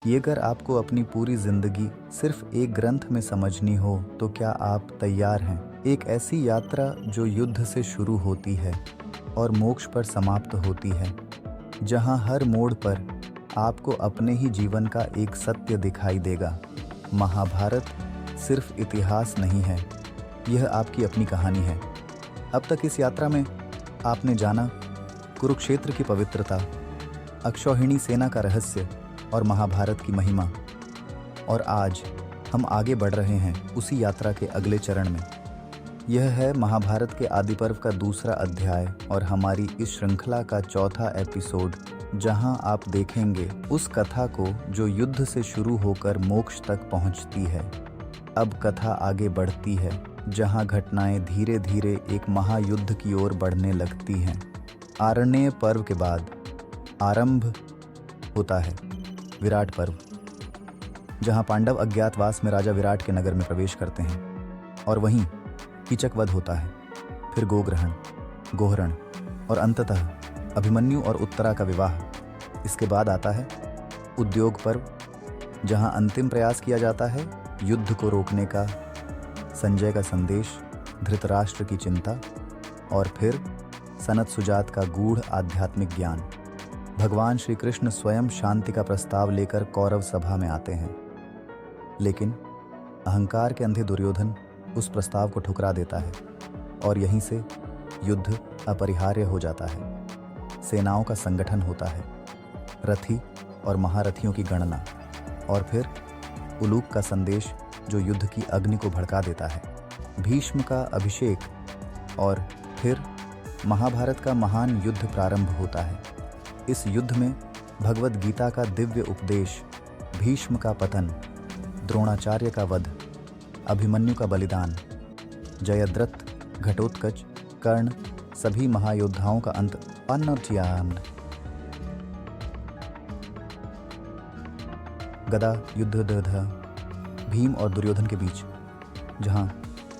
ये अगर आपको अपनी पूरी जिंदगी सिर्फ एक ग्रंथ में समझनी हो तो क्या आप तैयार हैं? एक ऐसी यात्रा जो युद्ध से शुरू होती है और मोक्ष पर समाप्त होती है, जहां हर मोड़ पर आपको अपने ही जीवन का एक सत्य दिखाई देगा। महाभारत सिर्फ इतिहास नहीं है, यह आपकी अपनी कहानी है। अब तक इस यात्रा में आपने जाना कुरुक्षेत्र की पवित्रता, अक्षौहिणी सेना का रहस्य और महाभारत की महिमा। और आज हम आगे बढ़ रहे हैं उसी यात्रा के अगले चरण में। यह है महाभारत के आदि पर्व का दूसरा अध्याय और हमारी इस श्रृंखला का चौथा एपिसोड, जहां आप देखेंगे उस कथा को जो युद्ध से शुरू होकर मोक्ष तक पहुंचती है। अब कथा आगे बढ़ती है, जहां घटनाएं धीरे धीरे एक महायुद्ध की ओर बढ़ने लगती हैं। आरण्य पर्व के बाद आरंभ होता है विराट पर्व, जहां पांडव अज्ञातवास में राजा विराट के नगर में प्रवेश करते हैं और वहीं कीचक वध होता है। फिर गोग्रहण, गोहरण और अंततः अभिमन्यु और उत्तरा का विवाह। इसके बाद आता है उद्योग पर्व, जहां अंतिम प्रयास किया जाता है युद्ध को रोकने का, संजय का संदेश, धृतराष्ट्र की चिंता और फिर सनत सुजात का गूढ़ आध्यात्मिक ज्ञान। भगवान श्री कृष्ण स्वयं शांति का प्रस्ताव लेकर कौरव सभा में आते हैं, लेकिन अहंकार के अंधे दुर्योधन उस प्रस्ताव को ठुकरा देता है और यहीं से युद्ध अपरिहार्य हो जाता है। सेनाओं का संगठन होता है, रथी और महारथियों की गणना और फिर उलूक का संदेश जो युद्ध की अग्नि को भड़का देता है। भीष्म का अभिषेक और फिर महाभारत का महान युद्ध प्रारंभ होता है। इस युद्ध में भगवद गीता का दिव्य उपदेश, भीष्म का पतन, द्रोणाचार्य का वध, अभिमन्यु का बलिदान, जयद्रथ, घटोत्कच, कर्ण, सभी महायोद्धाओं का अंत, अन्नज्ञान, गदा युद्ध भीम और दुर्योधन के बीच, जहां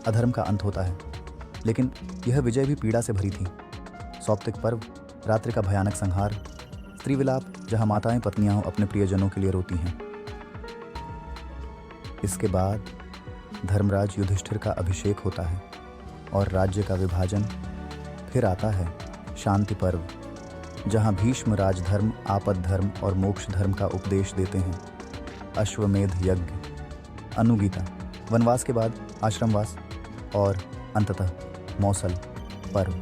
अधर्म का अंत होता है। लेकिन यह विजय भी पीड़ा से भरी थी। सौप्तिक पर्व, रात्रि का भयानक संहार, स्त्री विलाप, जहां माताएं पत्नियां अपने प्रियजनों के लिए रोती हैं। इसके बाद धर्मराज युधिष्ठिर का अभिषेक होता है और राज्य का विभाजन। फिर आता है शांति पर्व, जहां भीष्म राजधर्म, आपद धर्म और मोक्ष धर्म का उपदेश देते हैं। अश्वमेध यज्ञ, अनुगीता, वनवास के बाद आश्रमवास और अंततः मौसल पर्व।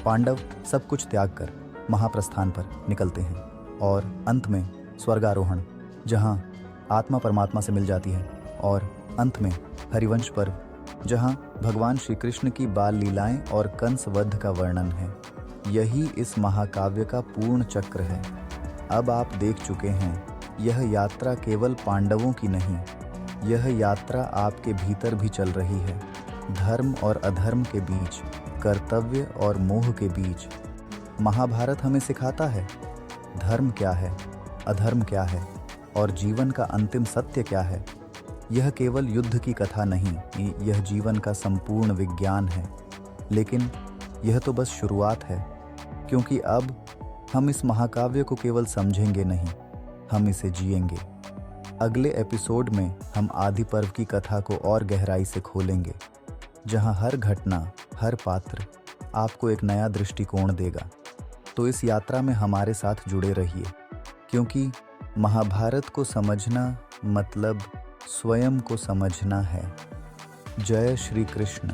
पांडव सब कुछ त्याग कर महाप्रस्थान पर निकलते हैं और अंत में स्वर्गारोहण, जहां आत्मा परमात्मा से मिल जाती है, और अंत में हरिवंश पर्व, जहां भगवान श्री कृष्ण की बाल लीलाएं और कंस वध का वर्णन है। यही इस महाकाव्य का पूर्ण चक्र है। अब आप देख चुके हैं, यह यात्रा केवल पांडवों की नहीं, यह यात्रा आपके भीतर भी चल रही है। धर्म और अधर्म के बीच, कर्तव्य और मोह के बीच। महाभारत हमें सिखाता है धर्म क्या है, अधर्म क्या है और जीवन का अंतिम सत्य क्या है। यह केवल युद्ध की कथा नहीं, यह जीवन का संपूर्ण विज्ञान है। लेकिन यह तो बस शुरुआत है, क्योंकि अब हम इस महाकाव्य को केवल समझेंगे नहीं, हम इसे जिएंगे। अगले एपिसोड में हम आदि पर्व की कथा को और गहराई से खोलेंगे, जहां हर घटना, हर पात्र आपको एक नया दृष्टिकोण देगा। तो इस यात्रा में हमारे साथ जुड़े रहिए, क्योंकि महाभारत को समझना मतलब स्वयं को समझना है। जय श्री कृष्ण।